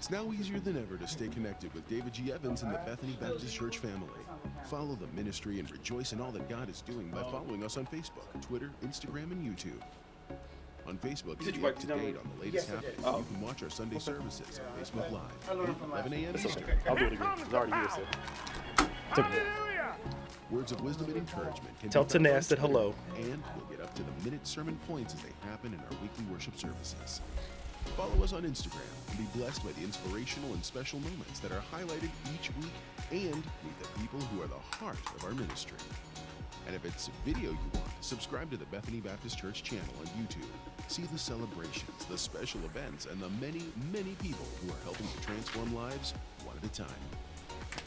It's now easier than ever to stay connected with David G. Evans and the Bethany Baptist Church family. Follow the ministry and rejoice in all that God is doing by following us on Facebook, Twitter, Instagram, and YouTube. On Facebook, you get up to date on the latest happenings. You can watch our Sunday services on Facebook Live, 11 a.m. Eastern. I'll do it again. It's already here, so. Took it. Words of wisdom and encouragement can Tell be found Tanay I on said Twitter, hello. and you'll get up to the minute sermon points as they happen in our weekly worship services. Follow us on Instagram and be blessed by the inspirational and special moments that are highlighted each week, and meet the people who are the heart of our ministry. And if it's video you want, subscribe to the Bethany Baptist Church channel on YouTube. See the celebrations, the special events, and the many, many people who are helping to transform lives one at a time.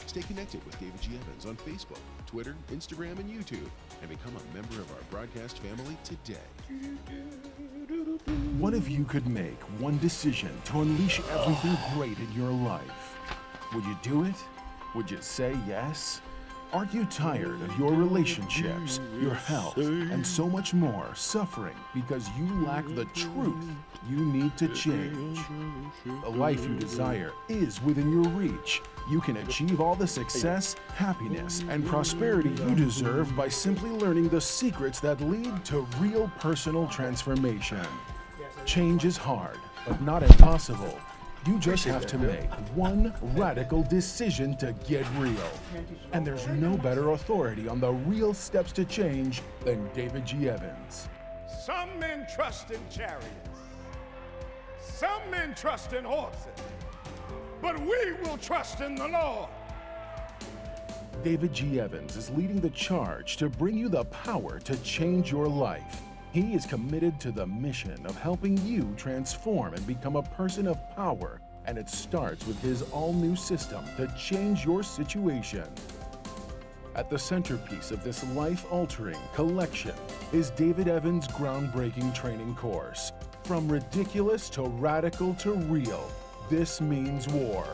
Stay connected with David G. Evans on Facebook, Twitter, Instagram, and YouTube, and become a member of our broadcast family today. What if you could make one decision to unleash everything great in your life? Would you do it? Would you say yes? Are you tired of your relationships, your health, and so much more suffering because you lack the truth you need to change? The life you desire is within your reach. You can achieve all the success, happiness, and prosperity you deserve by simply learning the secrets that lead to real personal transformation. Change is hard, but not impossible. You just have to make one radical decision to get real. And there's no better authority on the real steps to change than David G. Evans. Some men trust in chariots. Some men trust in horses. But we will trust in the Lord. David G. Evans is leading the charge to bring you the power to change your life. He is committed to the mission of helping you transform and become a person of power, and it starts with his all-new system to change your situation. At the centerpiece of this life-altering collection is David Evans' groundbreaking training course. From ridiculous to radical to real, this means war.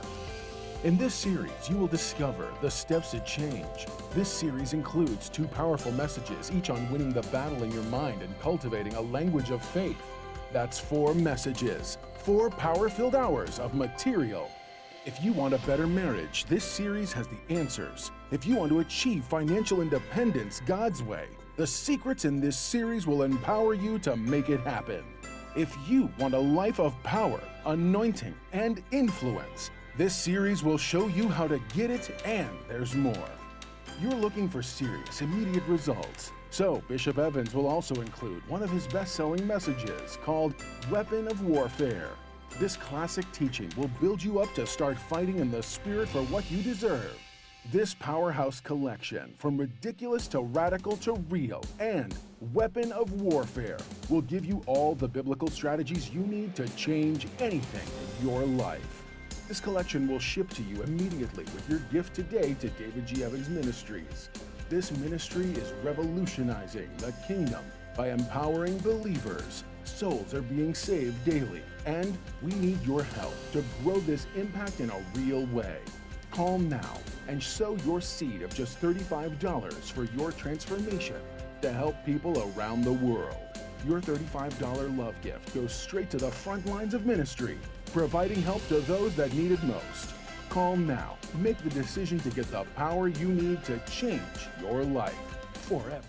In this series, you will discover the steps to change. This series includes 2 powerful messages, each on winning the battle in your mind and cultivating a language of faith. That's 4 messages, 4 power-filled hours of material. If you want a better marriage, this series has the answers. If you want to achieve financial independence God's way, the secrets in this series will empower you to make it happen. If you want a life of power, anointing, and influence, this series will show you how to get it, and there's more. You're looking for serious, immediate results. So Bishop Evans will also include one of his best-selling messages called Weapon of Warfare. This classic teaching will build you up to start fighting in the spirit for what you deserve. This powerhouse collection, from ridiculous to radical to real, and Weapon of Warfare, will give you all the biblical strategies you need to change anything in your life. This collection will ship to you immediately with your gift today to David G. Evans Ministries. This ministry is revolutionizing the kingdom by empowering believers. Souls are being saved daily, and we need your help to grow this impact in a real way. Call now and sow your seed of just $35 for your transformation to help people around the world. Your $35 love gift goes straight to the front lines of ministry, providing help to those that need it most. Call now. Make the decision to get the power you need to change your life forever.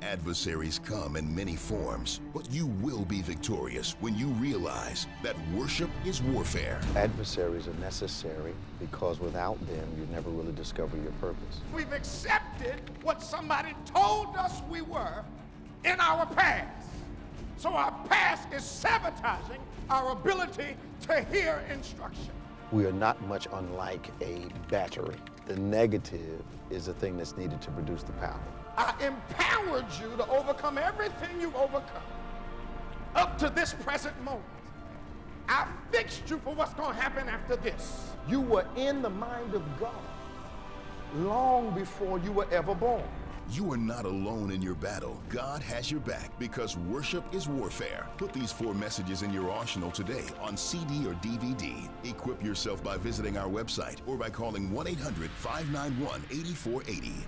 Adversaries come in many forms, but you will be victorious when you realize that worship is warfare. Adversaries are necessary because without them, you never really discover your purpose. We've accepted what somebody told us we were in our past. So our past is sabotaging our ability to hear instruction. We are not much unlike a battery. The negative is the thing that's needed to produce the power. I empowered you to overcome everything you've overcome up to this present moment. I fixed you for what's going to happen after this. You were in the mind of God long before you were ever born. You are not alone in your battle. God has your back because worship is warfare. Put these 4 messages in your arsenal today on CD or DVD. Equip yourself by visiting our website or by calling 1-800-591-8480.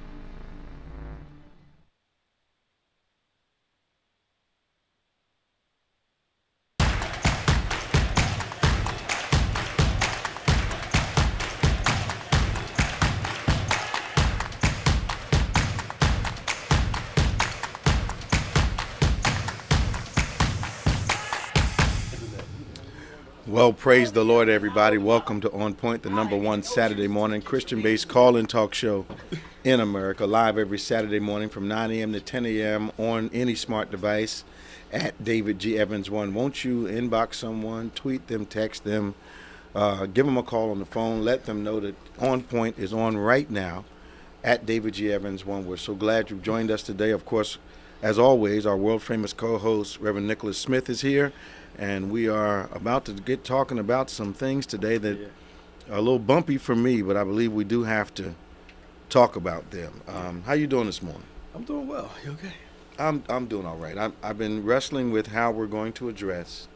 Well, praise the Lord, everybody. Welcome to On Point, the #1 Saturday morning Christian-based call-in talk show in America, live every Saturday morning from 9 a.m. to 10 a.m. on any smart device at David G. Evans 1. Won't you inbox someone, tweet them, text them, give them a call on the phone, let them know that On Point is on right now at David G. Evans 1. We're so glad you've joined us today. Of course, as always, our world-famous co-host, Reverend Nicholas Smith, is here. And we are about to get talking about some things today that are a little bumpy for me, but I believe we do have to talk about them. How you doing this morning? I'm doing well. You okay? I'm doing all right. I've been wrestling with how we're going to address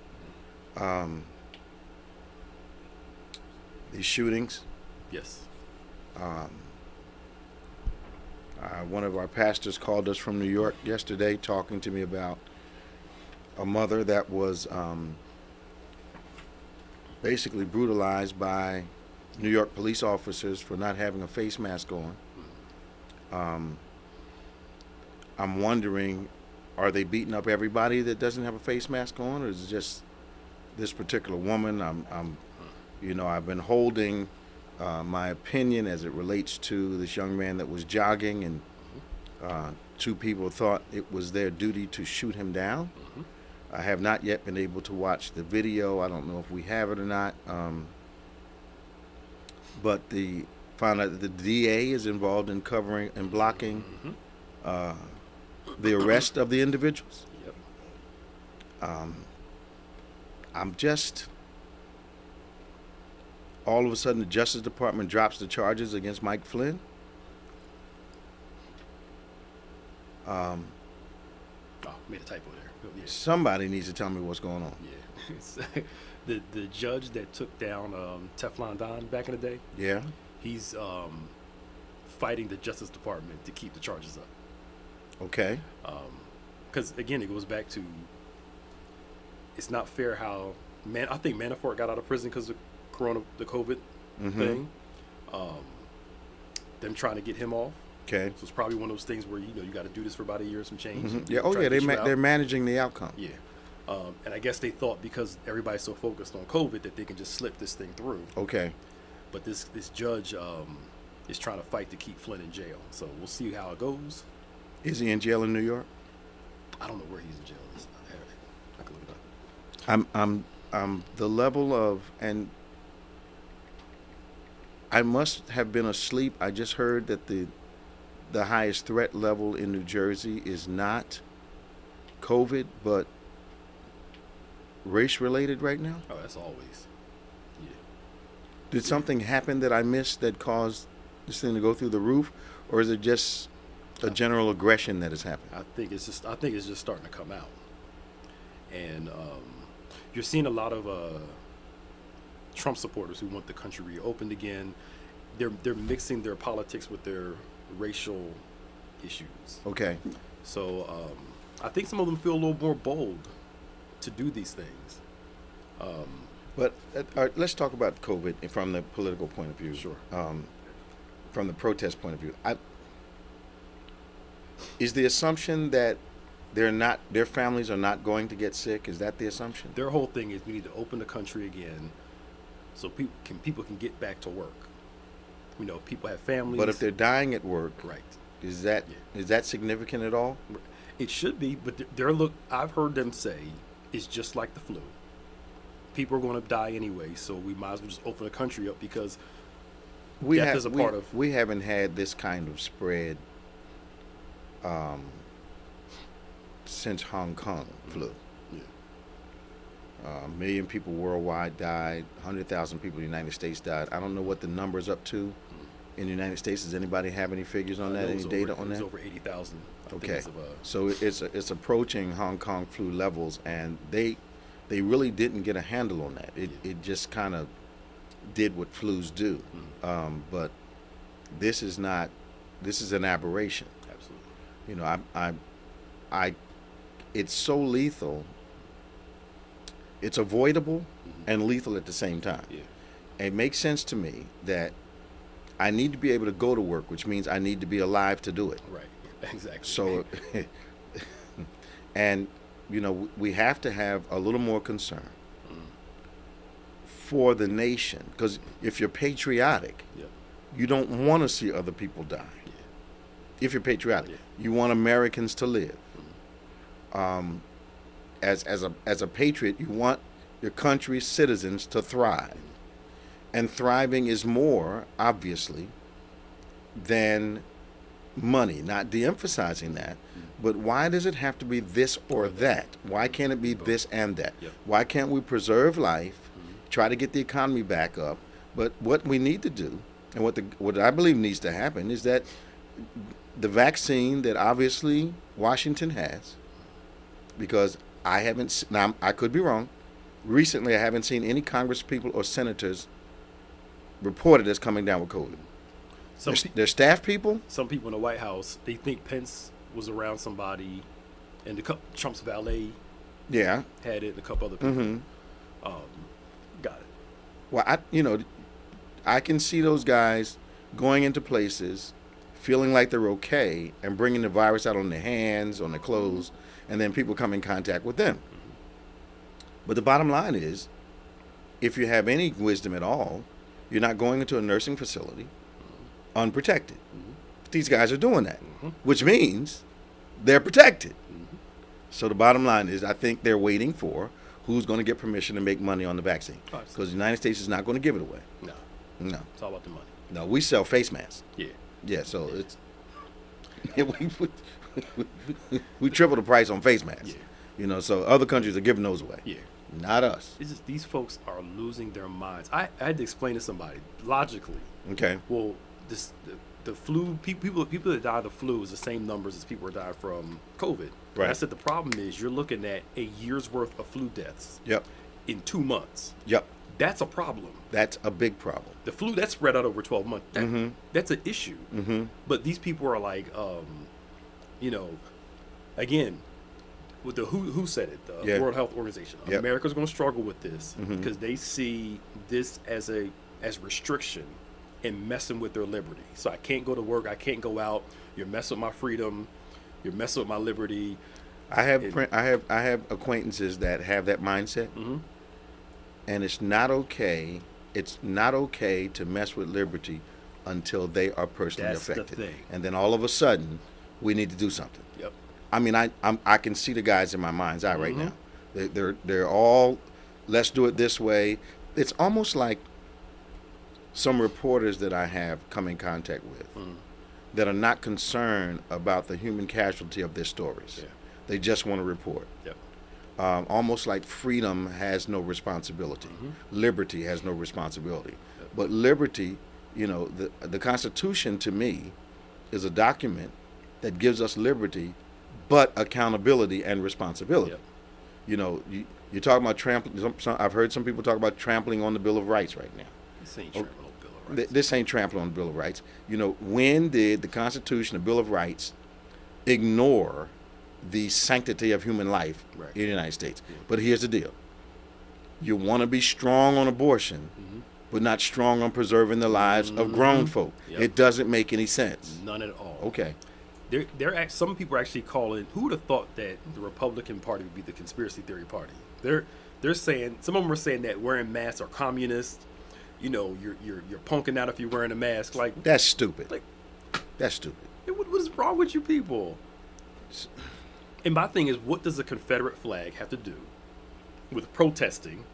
these shootings. Yes. One of our pastors called us from New York yesterday talking to me about a mother that was basically brutalized by New York police officers for not having a face mask on. I'm wondering, are they beating up everybody that doesn't have a face mask on, or is it just this particular woman? I've been holding my opinion as it relates to this young man that was jogging, and two people thought it was their duty to shoot him down. I have not yet been able to watch the video. I don't know if we have it or not. But found out that the DA is involved in covering and blocking the arrest of the individuals. Yep. I'm just, all of a sudden the Justice Department drops the charges against Mike Flynn. Made a typo there. Yeah. Somebody needs to tell me what's going on. Yeah. the judge that took down Teflon Don back in the day. Yeah. He's fighting the Justice Department to keep the charges up. Okay. Because again, it goes back to, it's not fair how I think Manafort got out of prison because of the COVID thing. Them trying to get him off. Okay. So it's probably one of those things where you got to do this for about a year, some change. Yeah. Oh yeah. They're managing the outcome. Yeah. And I guess they thought because everybody's so focused on COVID that they can just slip this thing through. Okay. But this judge is trying to fight to keep Flynn in jail. So we'll see how it goes. Is he in jail in New York? I don't know where he's in jail. I can look it up. I'm the level of, and I must have been asleep. I just heard that the highest threat level in New Jersey is not COVID, but race-related right now? Oh, that's always. Yeah. Did something happen that I missed that caused this thing to go through the roof, or is it just a general aggression that has happened? I think it's just starting to come out, and you're seeing a lot of Trump supporters who want the country reopened again. They're mixing their politics with their racial issues. Okay. So I think some of them feel a little more bold to do these things. But let's talk about COVID from the political point of view. Sure. From the protest point of view, is the assumption that their families are not going to get sick? Is that the assumption? Their whole thing is we need to open the country again, so people can get back to work. People have families. But if they're dying at work, right? Is that significant at all? It should be, but I've heard them say it's just like the flu. People are going to die anyway, so we might as well just open the country up because death is a part of. We haven't had this kind of spread since Hong Kong flu. Yeah. 1 million people worldwide died. 100,000 people in the United States died. I don't know what the number's up to in the United States. Does anybody have any figures on that? Any data on that? It was over 80,000. Okay. So it's approaching Hong Kong flu levels, and they really didn't get a handle on that. It just kind of did what flus do. But this is an aberration. Absolutely. It's so lethal. It's avoidable and lethal at the same time. Yeah. It makes sense to me that I need to be able to go to work, which means I need to be alive to do it. Right. Exactly. So, and we have to have a little more concern for the nation. Because if you're patriotic, Yeah. you don't want to see other people die. Yeah. If you're patriotic, Yeah. you want Americans to live. Mm-hmm. As a patriot, you want your country's citizens to thrive. And thriving is more, obviously, than money. Not de-emphasizing that, but why does it have to be this or that? Why can't it be this and that? Yep. Why can't we preserve life, try to get the economy back up? But what we need to do, and what I believe needs to happen, is that the vaccine that obviously Washington has, because now I could be wrong, recently I haven't seen any Congress people or senators reported as coming down with COVID. They're staff people. Some people in the White House, they think Pence was around somebody, and Trump's valet Yeah. had it, and a couple other people. Got it. Well, I can see those guys going into places, feeling like they're okay, and bringing the virus out on their hands, on their clothes, and then people come in contact with them. But the bottom line is, if you have any wisdom at all, you're not going into a nursing facility unprotected. These guys are doing that, which means they're protected. So the bottom line is, I think they're waiting for who's going to get permission to make money on the vaccine, because the United States is not going to give it away. No. It's all about the money. No, we sell face masks. Yeah. So it's we triple the price on face masks. So other countries are giving those away. Yeah. Not us. It's just these folks are losing their minds. I had to explain to somebody logically. Okay. Well, the flu, people that die of the flu is the same numbers as people who died from COVID. Right. And I said the problem is you're looking at a year's worth of flu deaths. Yep. In 2 months. Yep. That's a problem. That's a big problem. The flu, that's spread out over 12 months. That's an issue. But these people are like, again, with the who said it, the World Health Organization. Yep. America's going to struggle with this because they see this as restriction and messing with their liberty. So I can't go to work. I can't go out. You're messing with my freedom. You're messing with my liberty. I have acquaintances that have that mindset, and it's not okay. It's not okay to mess with liberty until they are personally affected. That's the thing. And then all of a sudden, we need to do something. Yep. I mean, I can see the guys in my mind's eye right now. They're all, let's do it this way. It's almost like some reporters that I have come in contact with that are not concerned about the human casualty of their stories. Yeah. They just want to report. Yep. Almost like freedom has no responsibility. Liberty has no responsibility. But liberty, the Constitution to me is a document that gives us liberty, but accountability and responsibility. Yep. You're talking about trampling. I've heard some people talk about trampling on the Bill of Rights right now. This ain't trampling on the Bill of Rights. This ain't trampling on the Bill of Rights. When did the Constitution, the Bill of Rights, ignore the sanctity of human life in the United States? But here's the deal. You want to be strong on abortion, but not strong on preserving the lives of grown folk. Yep. It doesn't make any sense. None at all. Okay. Some people are actually calling. Who would have thought that the Republican Party would be the conspiracy theory party? They're saying, some of them are saying that wearing masks are communist. You're punking out if you're wearing a mask. Like, that's stupid. That's stupid. What is wrong with you people? And my thing is, what does a Confederate flag have to do with protesting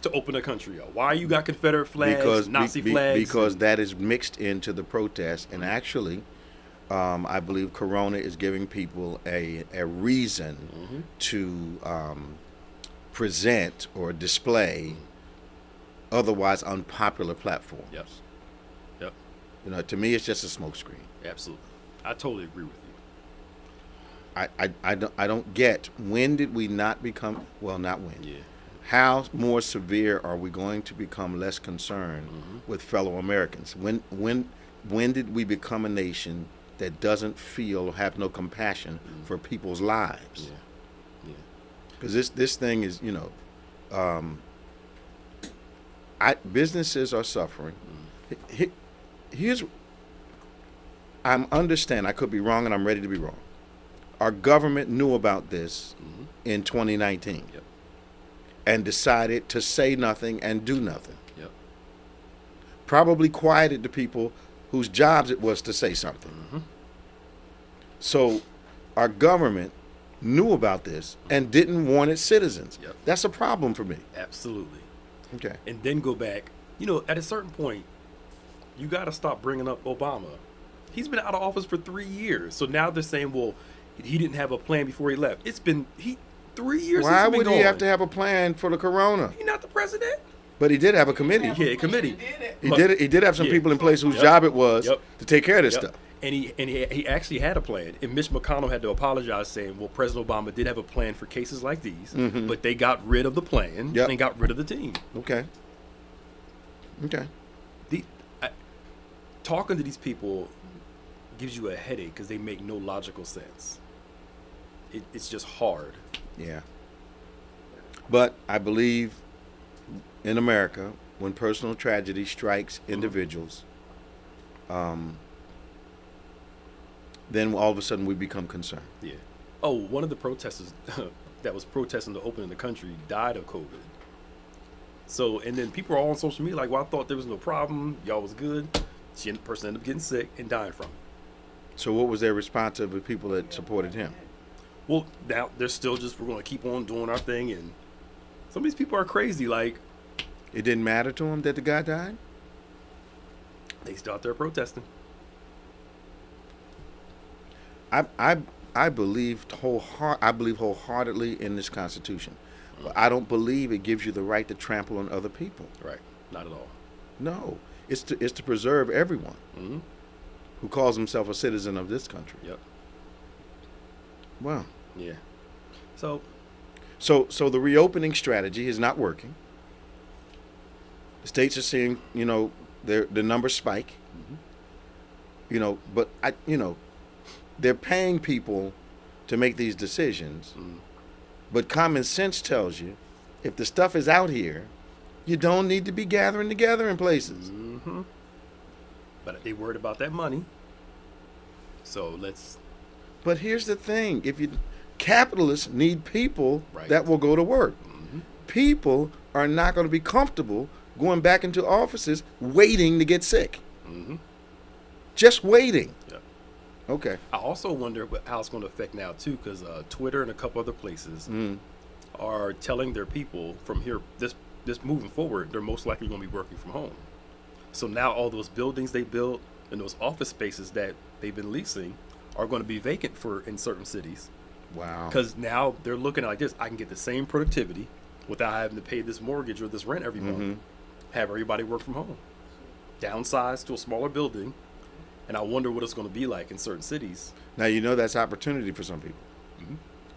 to open a country up? Why you got Confederate flags, Nazi flags? Because that is mixed into the protest, and actually, I believe Corona is giving people a reason to present or display otherwise unpopular platforms. Yep. To me, it's just a smokescreen. Absolutely. I totally agree with you. I don't get, when did we not become, well, not when. Yeah. How more severe are we going to become less concerned with fellow Americans? When did we become a nation that doesn't feel or have no compassion for people's lives? Yeah. Because this thing is, businesses are suffering. I understand, I could be wrong, and I'm ready to be wrong. Our government knew about this in 2019. Yep. and decided to say nothing and do nothing. Yep. Probably quieted the people whose jobs it was to say something. Mm-hmm. So our government knew about this and didn't warn its citizens. Yep. That's a problem for me. Absolutely. Okay. And then go back. You know, at a certain point, you got to stop bringing up Obama. He's been out of office for 3 years. So now they're saying, well, he didn't have a plan before he left. It's been 3 years. Why since would he have to have a plan for the corona? He's not the president. But he did have a committee. Yeah, a committee. He did have some Yeah. people in place whose Yep. job it was Yep. to take care of this Yep. stuff. And he actually had a plan. And Mitch McConnell had to apologize, saying, well, President Obama did have a plan for cases like these, but they got rid of the plan Yep. and got rid of the team. Okay. Talking to these people gives you a headache because they make no logical sense. It's just hard. Yeah. But I believe in America, when personal tragedy strikes individuals, then all of a sudden we become concerned. Yeah. Oh, one of the protesters that was protesting the opening of the country died of COVID. So, and then people are all on social media like, well, I thought there was no problem. Y'all was good. The person ended up getting sick and dying from it. So what was their response of the people that supported him? Well, now they're still just, we're going to keep on doing our thing. And some of these people are crazy. Like, It didn't matter to him that the guy died? they still out there protesting. I believe wholeheartedly in this Constitution. But I don't believe it gives you the right to trample on other people. Right. Not at all. No. It's to preserve everyone Mm-hmm. who calls himself a citizen of this country. Yep. Wow. Yeah. So, So the reopening strategy is not working. The states are seeing, the numbers spike. But they're paying people to make these decisions. But common sense tells you, if the stuff is out here, you don't need to be gathering together in places. but they worried about that money. So let's. But here's the thing: capitalists need people Right. that will go to work. People are not going to be comfortable going back into offices waiting to get sick. Just waiting. Yep. Okay. I also wonder how it's going to affect now too, because Twitter and a couple other places are telling their people from here, this moving forward, they're most likely going to be working from home. So now all those buildings they built and those office spaces that they've been leasing are going to be vacant in certain cities. Wow. Because now they're looking at it like this: I can get the same productivity without having to pay this mortgage or this rent every month. Have everybody work from home, downsize to a smaller building, and I wonder what it's going to be like in certain cities. Now that's opportunity for some people,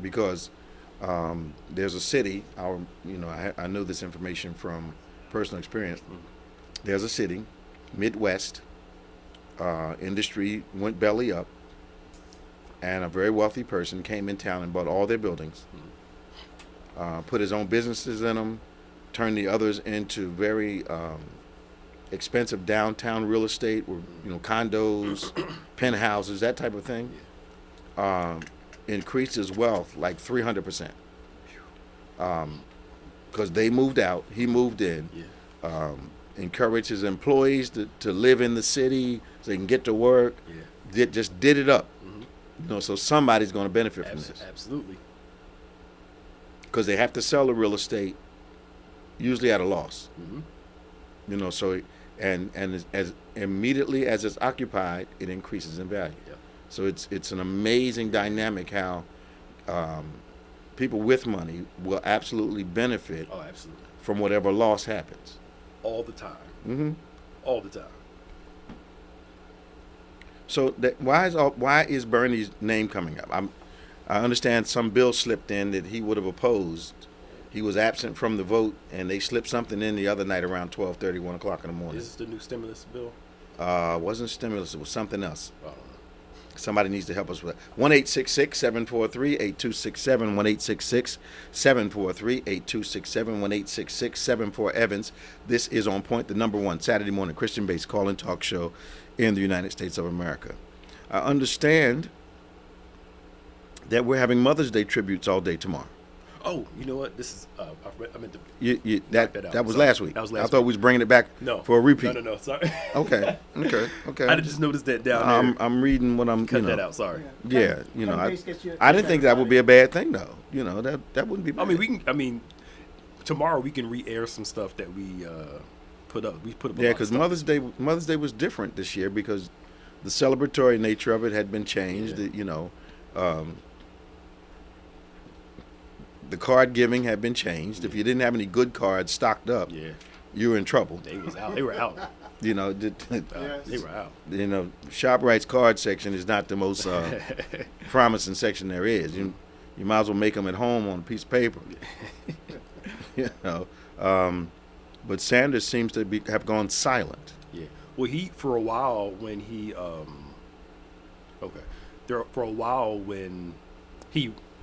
because there's a city. I know this information from personal experience. There's a city, Midwest, industry went belly up, and a very wealthy person came in town and bought all their buildings, put his own businesses in them, turned the others into very expensive downtown real estate, or condos, penthouses, that type of thing. Increased his wealth like 300%. Because they moved out, he moved in. Encouraged his employees to live in the city so they can get to work. Just did it up. So somebody's going to benefit from this. Absolutely. Because they have to sell the real estate, usually at a loss. So and as immediately as it's occupied, it increases in value. So it's an amazing dynamic how people with money will absolutely benefit Oh, absolutely. from whatever loss happens. All the time. Mm-hmm. All the time. So why is Bernie's name coming up? I understand some bill slipped in that he would have opposed. He was absent from the vote, and they slipped something in the other night around 12:30, 1 o'clock in the morning. Is this the new stimulus bill? Wasn't stimulus, it was something else. I don't know. Somebody needs to help us with that. 1-866-743-8267, 1-866-743-8267, 1-866-74-EVANS. This is On Point, the #1 Saturday morning Christian-based call-in talk show in the United States of America. I understand that we're having Mother's Day tributes all day tomorrow. Oh, you know what? This is I meant to. That was Sorry. last week. That was last I thought we was bringing it back No. for a repeat. No. Sorry. Okay. I just noticed that down there. I'm reading what I'm. Cut that out. Sorry. Yeah, I didn't think that would be a bad thing though. That wouldn't be bad. I mean, tomorrow we can re-air some stuff that we put up. We put up. Yeah, because Mother's Day was different this year because the celebratory nature of it had been changed. Yeah. The card giving had been changed. If you didn't have any good cards stocked up, you were in trouble. They was out. They were out. They were out. ShopRite's card section is not the most promising section there is. You might as well make them at home on a piece of paper. But Sanders seems to have gone silent. Yeah. Well, for a while when he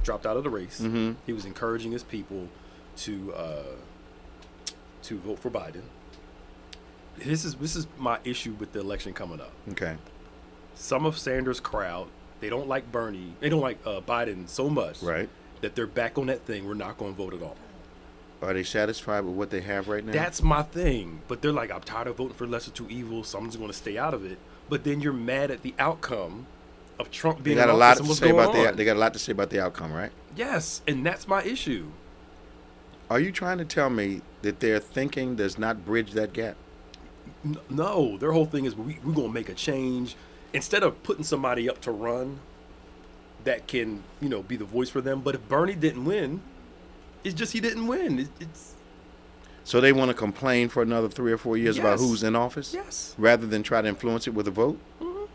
dropped out of the race, he was encouraging his people to vote for Biden. This is my issue with the election coming up. Okay. Some of Sanders' crowd, they don't like Bernie. They don't like Biden so much, right, that they're back on that thing. We're not going to vote at all. Are they satisfied with what they have right now? That's my thing. But they're like, I'm tired of voting for lesser two evils, so I'm just going to stay out of it. But then you're mad at the outcome of Trump being in office and what's going on. They got a lot to say about the outcome, right? Yes, and that's my issue. Are you trying to tell me that their thinking does not bridge that gap? No, their whole thing is we're going to make a change. Instead of putting somebody up to run that can, be the voice for them. But if Bernie didn't win, it's just he didn't win. So they want to complain for another 3 or 4 years about who's in office? Yes. Rather than try to influence it with a vote? Mm-hmm.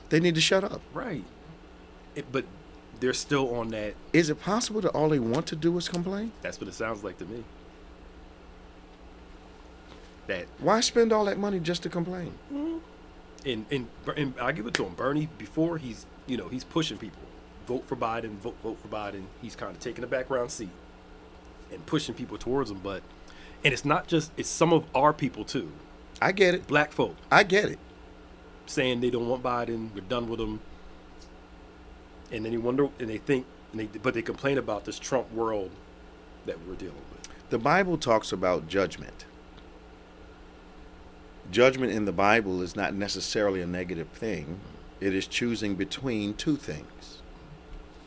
They need to shut up. Right. But they're still on that. Is it possible that all they want to do is complain? That's what it sounds like to me. Why spend all that money just to complain? And I give it to him. Bernie, before he's pushing people. Vote for Biden, vote for Biden. He's kind of taking a background seat and pushing people towards him. And it's not just, it's some of our people too. I get it. Black folk. I get it. Saying they don't want Biden, we're done with him. And then you wonder, and they think, but they complain about this Trump world that we're dealing with. The Bible talks about judgment. Judgment in the Bible is not necessarily a negative thing. It is choosing between two things.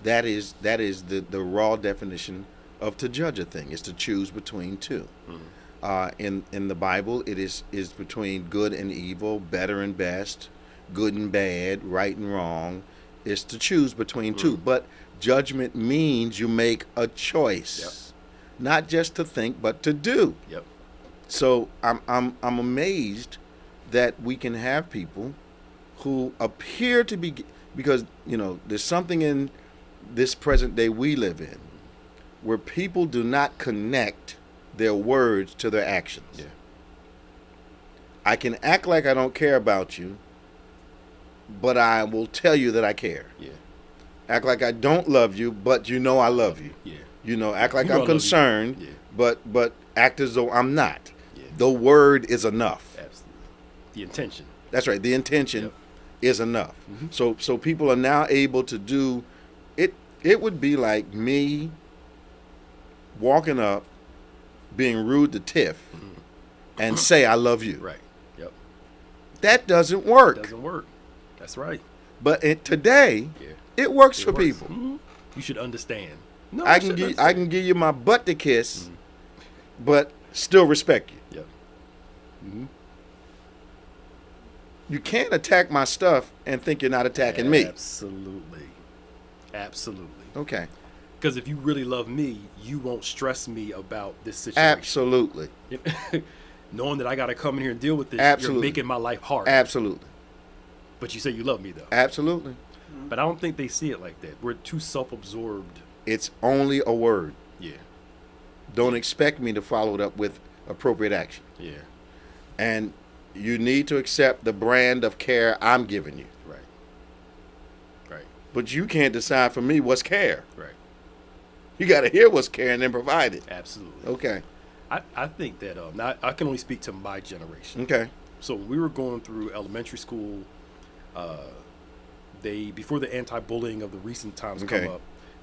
That is the raw definition of to judge a thing, is to choose between two. In the Bible, it is between good and evil, better and best, good and bad, right and wrong. It's to choose between two. But judgment means you make a choice, not just to think, but to do. Yep. So I'm amazed that we can have people who appear to be, because there's something in this present day we live in where people do not connect their words to their actions. Yeah. I can act like I don't care about you, but I will tell you that I care. Yeah. Act like I don't love you, but I love you. Yeah. Act like I'm concerned, but act as though I'm not. Yeah. The word is enough. Absolutely. The intention. That's right. The intention is enough. Mm-hmm. So people are now able to do it. It would be like me walking up, being rude to Tiff, and say I love you. Right. Yep. That doesn't work. It doesn't work. That's right. But today, it works for people. Mm-hmm. You should understand. No, I can give you my butt to kiss, but still respect you. Yep. Mm-hmm. You can't attack my stuff and think you're not attacking me. Absolutely. Okay. Because if you really love me, you won't stress me about this situation. Absolutely. Knowing that I got to come in here and deal with this, Absolutely. You're making my life hard. Absolutely. But you say you love me, though. Absolutely. But I don't think they see it like that. We're too self-absorbed. It's only a word. Yeah. Don't expect me to follow it up with appropriate action. Yeah. And you need to accept the brand of care I'm giving you. Right. Right. But you can't decide for me what's care. Right. You got to hear what's care and then provide it. Absolutely. Okay. I think that now I can only speak to my generation. Okay. So when we were going through elementary school, before the anti-bullying of the recent times come up,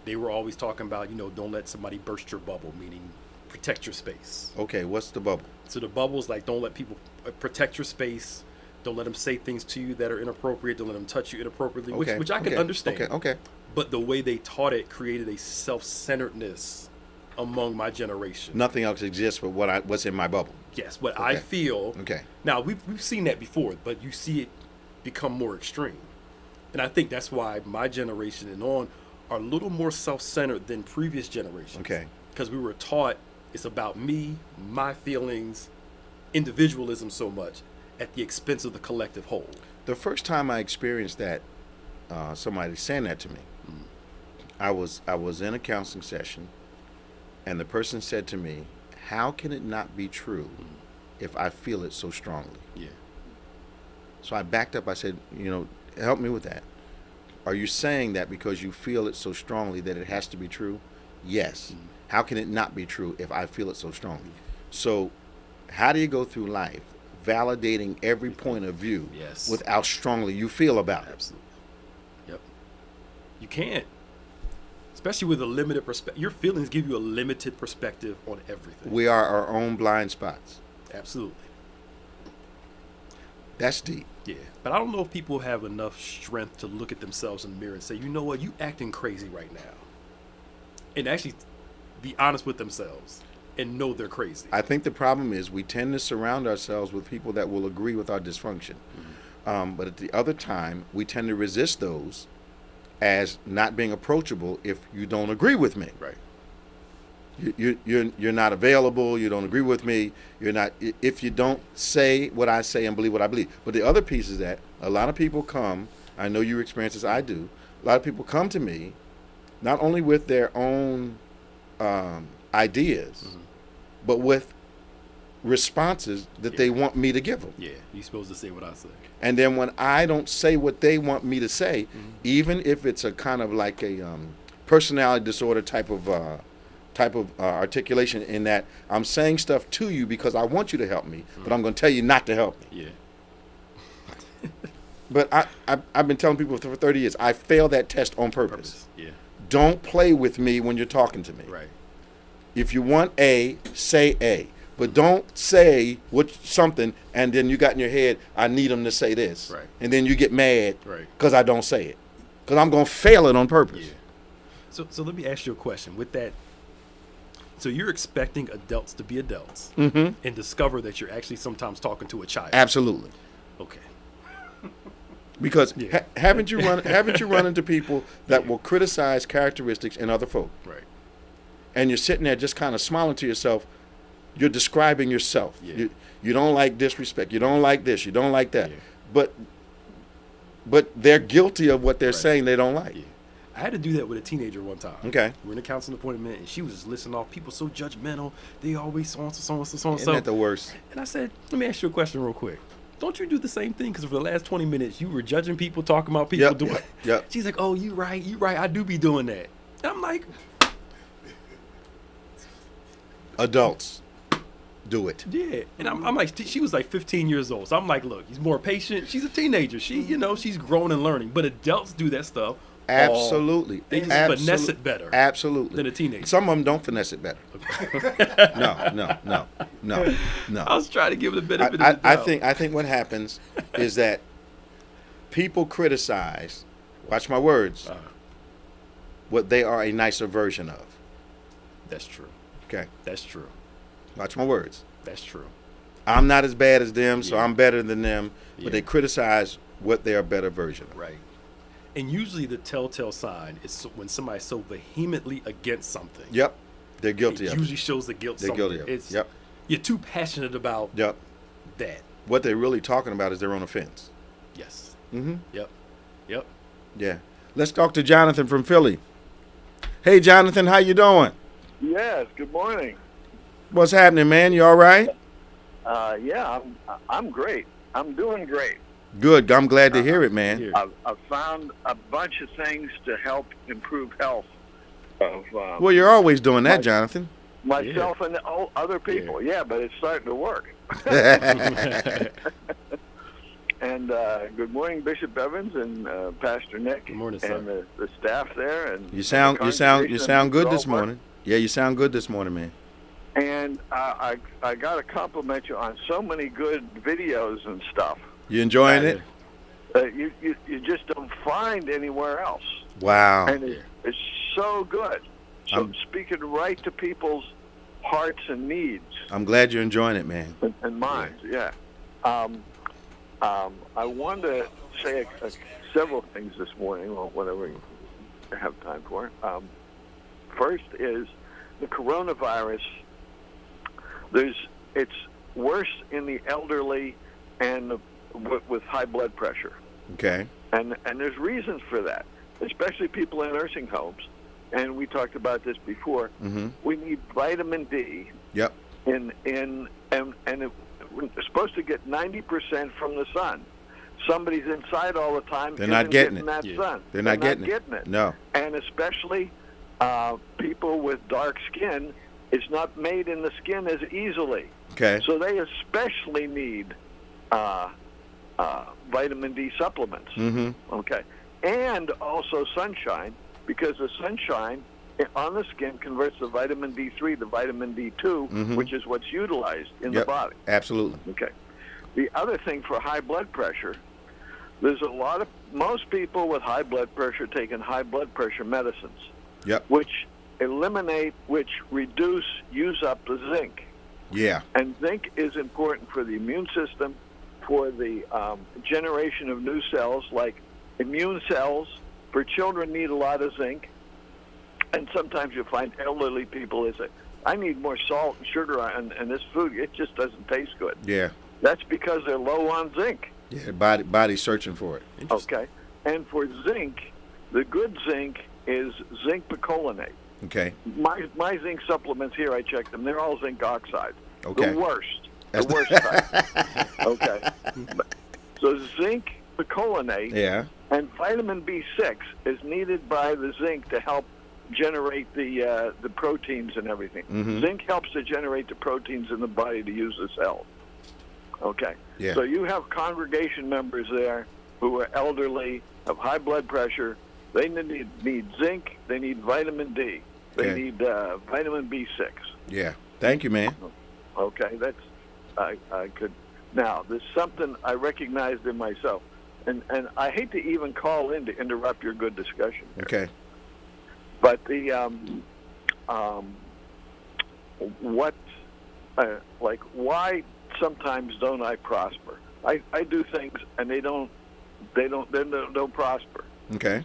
they were always talking about, don't let somebody burst your bubble, meaning protect your space. Okay, what's the bubble? So the bubble is like, don't let people protect your space. Don't let them say things to you that are inappropriate. Don't let them touch you inappropriately, which I can understand. Okay. But the way they taught it created a self-centeredness among my generation. Nothing else exists but what's in my bubble. Yes, what I feel. Okay. Now, we've seen that before, but you see it become more extreme. And I think that's why my generation and on are a little more self-centered than previous generations. Okay. Because we were taught it's about me, my feelings, individualism so much at the expense of the collective whole. The first time I experienced that, somebody saying that to me, I was in a counseling session, and the person said to me, "How can it not be true if I feel it so strongly?" Yeah. So I backed up. I said, help me with that. Are you saying that because you feel it so strongly that it has to be true? Yes. How can it not be true if I feel it so strongly? So how do you go through life validating every point of view with how strongly you feel about it? Absolutely. Yep. You can't. Especially with a limited perspective. Your feelings give you a limited perspective on everything. We are our own blind spots. Absolutely. That's deep. Yeah. But I don't know if people have enough strength to look at themselves in the mirror and say, you know what, you acting crazy right now. And actually be honest with themselves and know they're crazy. I think the problem is we tend to surround ourselves with people that will agree with our dysfunction. But at the other time, we tend to resist those as not being approachable if you don't agree with me. Right. You're not available. You don't agree with me. You're not. If you don't say what I say and believe what I believe. But the other piece is that a lot of people come. I know you experience this. I do. A lot of people come to me, not only with their own ideas, but with responses that they want me to give them. Yeah, you're supposed to say what I say. And then when I don't say what they want me to say, even if it's a kind of like a personality disorder type of articulation, in that I'm saying stuff to you because I want you to help me, but I'm going to tell you not to help me. Yeah. But I've been telling people for 30 years, I failed that test on purpose. Yeah. Don't play with me when you're talking to me. Right. If you want A, say A. But don't say something and then you got in your head, I need them to say this. Right. And then you get mad Right. because I don't say it. Because I'm going to fail it on purpose. Yeah. So let me ask you a question. With that, so you're expecting adults to be adults Mm-hmm. and discover that you're actually sometimes talking to a child. Absolutely. Okay. Because haven't you run into people that will criticize characteristics in other folk? Right. And you're sitting there just kind of smiling to yourself. You're describing yourself. Yeah. You don't like disrespect. You don't like this. You don't like that. Yeah. But they're guilty of what they're saying they don't like. Yeah. I had to do that with a teenager one time. Okay. We're in a counseling appointment, and she was just listing off people so judgmental. They always so-and-so. Isn't that the worst? And I said, let me ask you a question real quick. Don't you do the same thing? Because for the last 20 minutes, you were judging people, talking about people doing it. Yep. She's like, oh, you right. I do be doing that. And I'm like, Adults, do it. yeah. And I'm like, she was like 15 years old. So I'm like, look, he's more patient. She's a teenager. She's grown and learning. But adults do that stuff. Absolutely. They just finesse it better. Absolutely. Than a teenager. Some of them don't finesse it better. No. I was trying to give it a benefit of the doubt. I think what happens is that people criticize, watch my words, what they are a nicer version of. That's true. Okay. That's true. Watch my words. That's true. I'm not as bad as them, so Yeah. I'm better than them. But Yeah. they criticize what they're a better version of. Right. And usually the telltale sign is when somebody's so vehemently against something. Yep. They're guilty It of usually it. shows the guilt. They're guilty of it. It's, Yep. You're too passionate about Yep. that. What they're really talking about is their own offense. Yes. Mm-hmm. Yep. Yeah. Let's talk to Jonathan from Philly. Hey, Jonathan, how you doing? Yes, good morning. What's happening, man? You all right? Yeah, I'm great. I'm doing great. Good. I'm glad to hear it, man. Here. I've found a bunch of things to help improve health of Well, you're always doing that, Jonathan. myself and other people. Yeah, but it's starting to work. And And good morning, Bishop Evans and Pastor Nick. Good morning, sir. And the staff there. And You sound good this morning. Yeah, you sound good this morning, man. And I got to compliment you on so many good videos and stuff. You enjoying it? You just don't find anywhere else. Wow. And it's so good. So speaking right to people's hearts and needs. I'm glad you're enjoying it, man. And minds, yeah. I wanted to say several things this morning, or whatever you have time for. First is the coronavirus. It's worse in the elderly and with high blood pressure. Okay. And there's reasons for that, especially people in nursing homes. And we talked about this before. Mm-hmm. We need vitamin D. Yep. And we're supposed to get 90% from the sun. Somebody's inside all the time. They're not getting it. That sun. They're not getting it. No. And especially people with dark skin, it's not made in the skin as easily. Okay. So they especially need vitamin D supplements. Mm-hmm. Okay. And also sunshine, because the sunshine on the skin converts the vitamin D3 to vitamin D2, mm-hmm. which is what's utilized in the body. Absolutely. Okay. The other thing for high blood pressure, there's most people with high blood pressure taking high blood pressure medicines, Yep. which use up the zinc. Yeah. And zinc is important for the immune system, for the generation of new cells, like immune cells. For children, need a lot of zinc. And sometimes you find elderly people, they say, I need more salt and sugar in this food. It just doesn't taste good. Yeah. That's because they're low on zinc. Yeah, body's searching for it. Okay. And for zinc, the good zinc is zinc picolinate. Okay. My zinc supplements here, I checked them. They're all zinc oxide. Okay. The worst type. Okay. So zinc picolinate and vitamin B6 is needed by the zinc to help generate the proteins and everything. Mm-hmm. Zinc helps to generate the proteins in the body to use the cells. Okay. Yeah. So you have congregation members there who are elderly, have high blood pressure. They need zinc. They need vitamin D. They need vitamin B6. Yeah. Thank you, man. Okay. That's I could. Now there's something I recognized in myself, and I hate to even call in to interrupt your good discussion here. Okay. But the why sometimes don't I prosper? I do things and they don't prosper. Okay.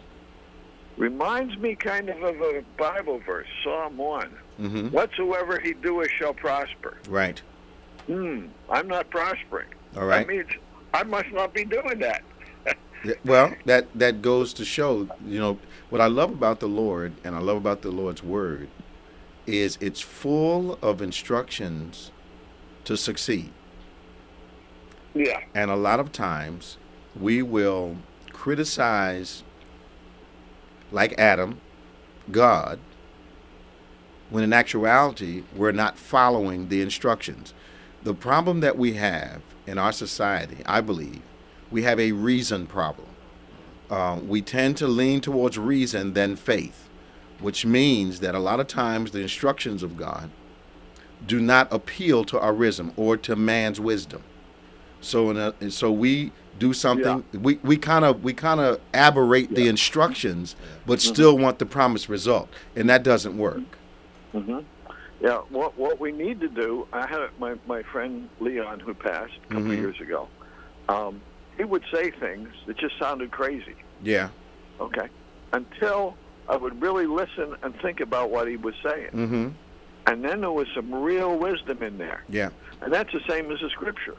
Reminds me kind of a Bible verse, Psalm 1. Mm-hmm. Whatsoever he doeth shall prosper. Right. I'm not prospering. All right. That means I must not be doing that. Well, that goes to show, what I love about the Lord and I love about the Lord's word is it's full of instructions to succeed. Yeah. And a lot of times we will criticize, like Adam, God, when in actuality we're not following the instructions. The problem that we have in our society, I believe, we have a reason problem. We tend to lean towards reason than faith, which means that a lot of times the instructions of God do not appeal to our reason or to man's wisdom. So we do something. Yeah. We kind of aberrate the instructions, but still want the promised result, and that doesn't work. Mm-hmm. Yeah. What we need to do. I had my friend Leon, who passed a couple of years ago. He would say things that just sounded crazy. Yeah. Okay. Until I would really listen and think about what he was saying. Mm-hmm. And then there was some real wisdom in there. Yeah. And that's the same as the scripture.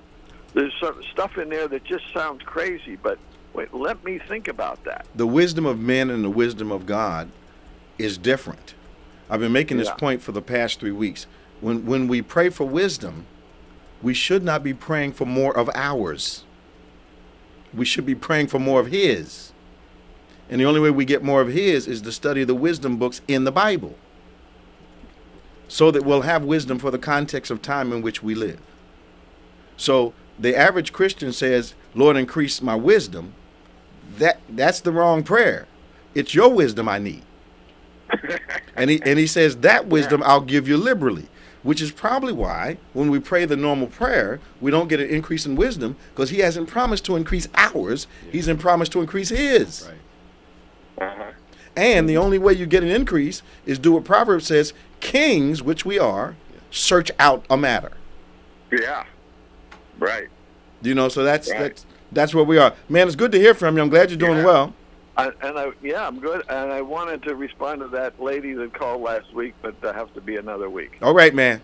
There's some stuff in there that just sounds crazy, but wait, let me think about that. The wisdom of men and the wisdom of God is different. I've been making this point for the past 3 weeks. When we pray for wisdom, we should not be praying for more of ours. We should be praying for more of His. And the only way we get more of His is to study the wisdom books in the Bible, so that we'll have wisdom for the context of time in which we live. So the average Christian says, Lord, increase my wisdom, that's the wrong prayer. It's your wisdom I need. And he says, that wisdom I'll give you liberally, which is probably why when we pray the normal prayer, we don't get an increase in wisdom, because he hasn't promised to increase ours. He's promised to increase his. Uh-huh. And the only way you get an increase is do what Proverbs says, kings, which we are, search out a matter. Yeah. Right. You know, so that's where we are. Man, it's good to hear from you. I'm glad you're doing well. I'm good. And I wanted to respond to that lady that called last week, but I have to be another week. All right, man.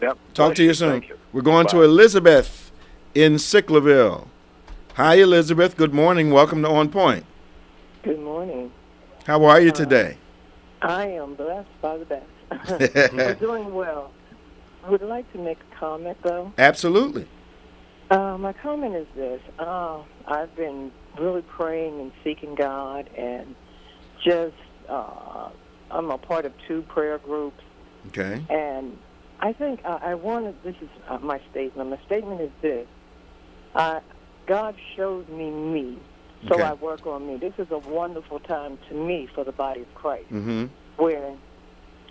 Yep. Talk to you soon. Thank you. We're going Bye. to Elizabeth in Sicklerville. Hi, Elizabeth. Good morning. Welcome to On Point. Good morning. How are you today? I am blessed by the best. We're doing well. I would like to make a comment, though. Absolutely. My comment is this. I've been really praying and seeking God, and just I'm a part of 2 prayer groups. Okay. And I think I wanted, this is my statement. My statement is this. God showed me, so Okay. I work on me. This is a wonderful time to me for the body of Christ, Mm-hmm. where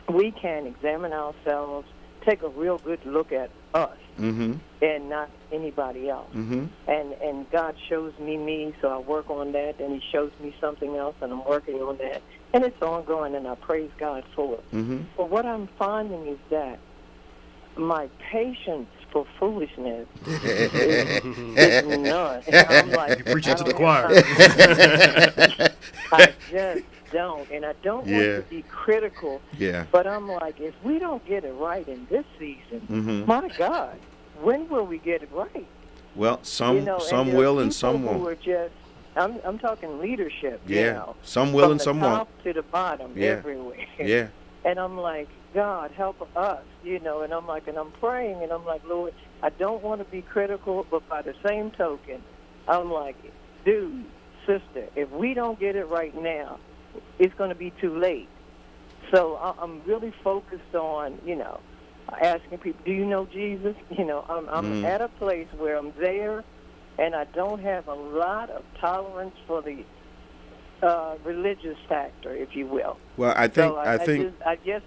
we can examine ourselves, take a real good look at us, Mm-hmm. and not anybody else. Mm-hmm. And God shows me, so I work on that, and he shows me something else, and I'm working on that. And it's ongoing, and I praise God for it. Mm-hmm. But what I'm finding is that my patience for foolishness is none. And I'm like, You're preaching to the I choir. I just don't. And I don't want Yeah. to be critical, Yeah. but I'm like, if we don't get it right in this season, Mm-hmm. my God, when will we get it right? Well, some And some there will are and some people who won't. are just, I'm talking leadership, Yeah. you know, Some will from and some the won't. top to the bottom, Yeah. everywhere. Yeah. And I'm like, God, help us, you know, and I'm like, and I'm praying, and I'm like, Lord, I don't want to be critical, but by the same token, I'm like, dude, sister, if we don't get it right now, it's going to be too late. So I'm really focused on, you know, asking people, do you know Jesus? You know, I'm at a place where I'm there, and I don't have a lot of tolerance for the religious factor, if you will. Well, I think So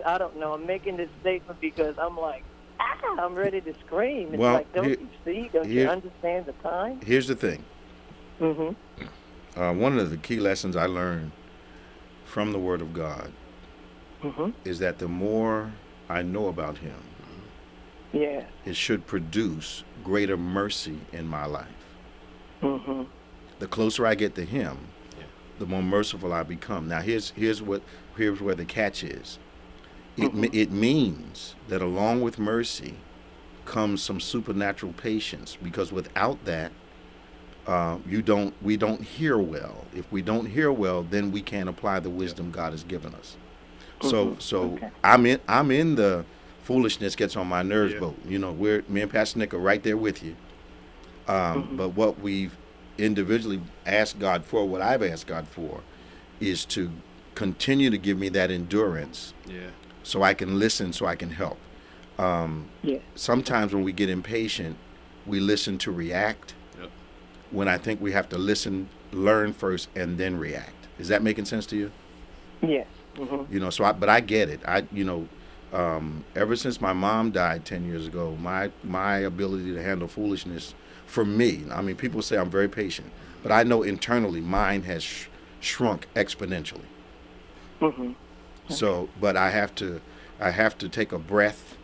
I don't know. I'm making this statement because I'm like, I'm ready to scream. It's Well, like, don't you see? Don't you understand the time? here's the thing. Mm-hmm. One of the key lessons I learned from the Word of God Mm-hmm. is that the more I know about Him, Yeah. it should produce greater mercy in my life. Mm-hmm. The closer I get to Him, the more merciful I become. Now, here's where the catch is. It means that along with mercy comes some supernatural patience, because without that, we don't hear well. If we don't hear well, then we can't apply the wisdom God has given us. So Okay. I'm in the foolishness gets on my nerves boat. You know, me and Pastor Nick are right there with you. But what we've individually asked God for, what I've asked God for, is to continue to give me that endurance, so I can listen, so I can help. Sometimes when we get impatient, we listen to react. When I think we have to listen, learn first, and then react. Is that making sense to you? Yes. Mm-hmm. You know, but I get it. Ever since my mom died 10 years ago, my ability to handle foolishness, for me, I mean, people say I'm very patient, but I know internally mine has shrunk exponentially. Mm-hmm. So, but I have to take a breath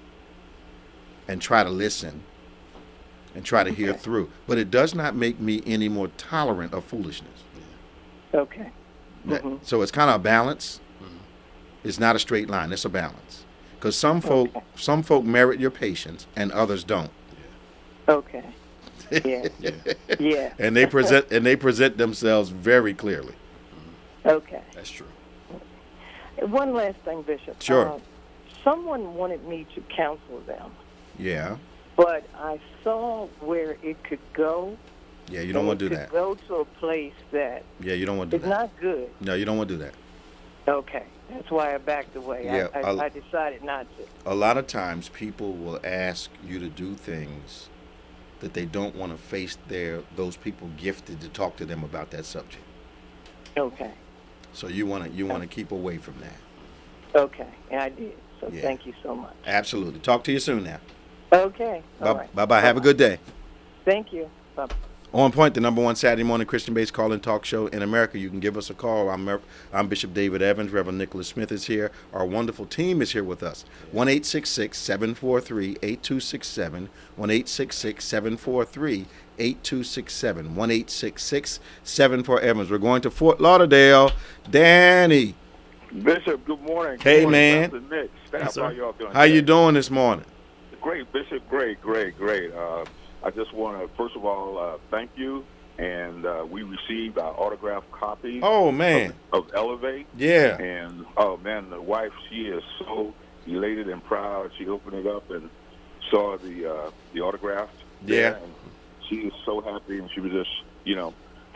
and try to listen and try to hear through. But it does not make me any more tolerant of foolishness. Okay. Mm-hmm. So it's kind of a balance. It's not a straight line. It's a balance. Because some folk merit your patience and others don't. Okay. Yeah. Yeah. And they present themselves very clearly. Okay. That's true. One last thing, Bishop. Sure. Someone wanted me to counsel them, Yeah. but I saw where it could go. Yeah, you don't want to do It that. could go to a place that Yeah, you don't want to is do that. not good. No, you don't want to do that. Okay. That's why I backed away. Yeah, I decided not to. A lot of times people will ask you to do things that they don't want to face those people gifted to talk to them about that subject. Okay. So you want to keep away from that. Okay, and I did. So Yeah. thank you so much. Absolutely. Talk to you soon now. Okay. All right. Bye-bye. Have a good day. Thank you. Bye. On Point, the #1 Saturday morning Christian-based call-in talk show in America. You can give us a call. I'm Bishop David Evans. Reverend Nicholas Smith is here. Our wonderful team is here with us. 1-866-743-8267. 1-866-743-8267. 1-866-74-EVANS. We're going to Fort Lauderdale. Danny. Bishop, good morning. Hey, Good morning, man. Pastor Nick, staff, how y'all doing? How you doing this morning? Great, Bishop. Great. I just want to, first of all, thank you. And we received our autographed copy. Oh, man. Of Elevate. Yeah. And, oh, man, the wife, she is so elated and proud. She opened it up and saw the autograph. Yeah. And she is so happy. And she was just,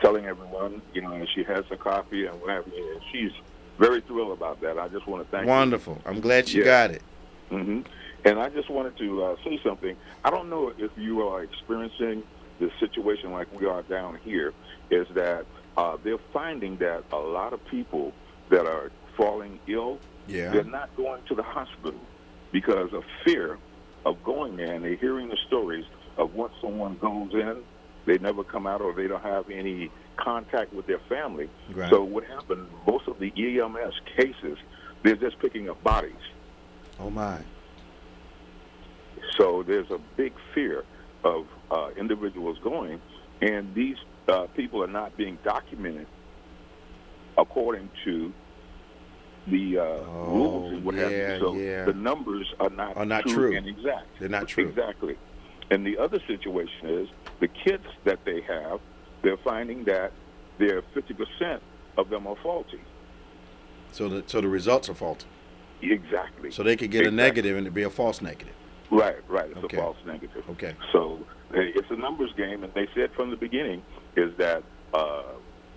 telling everyone, and she has a copy and whatever. And she's very thrilled about that. I just want to thank you. Wonderful. I'm glad she got it. Mm-hmm. And I just wanted to say something. I don't know if you are experiencing the situation like we are down here, is that they're finding that a lot of people that are falling ill, they're not going to the hospital because of fear of going there. And they're hearing the stories of once someone goes in, they never come out or they don't have any contact with their family. Right. So what happened, most of the EMS cases, they're just picking up bodies. Oh, my. So there's a big fear of individuals going, and these people are not being documented according to the rules and what have you. So the numbers are not true and exact. They're not true. Exactly. And the other situation is the kits that they have, they're finding that 50% of them are faulty. So the results are faulty. Exactly. So they could get a negative and it'd be a false negative. Right. It's a false negative. Okay. So it's a numbers game, and they said from the beginning is that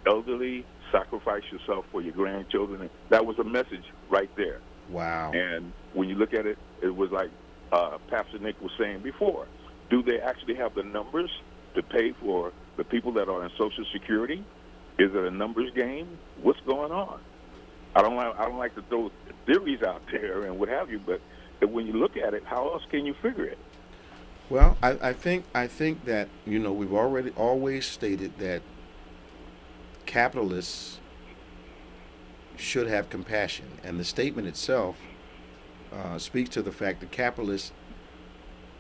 elderly, sacrifice yourself for your grandchildren. And that was a message right there. Wow. And when you look at it, it was like Pastor Nick was saying before. Do they actually have the numbers to pay for the people that are in Social Security? Is it a numbers game? What's going on? I don't like to throw theories out there and what have you, but when you look at it, how else can you figure it? Well, I think that we've always stated that capitalists should have compassion, and the statement itself speaks to the fact that capitalists,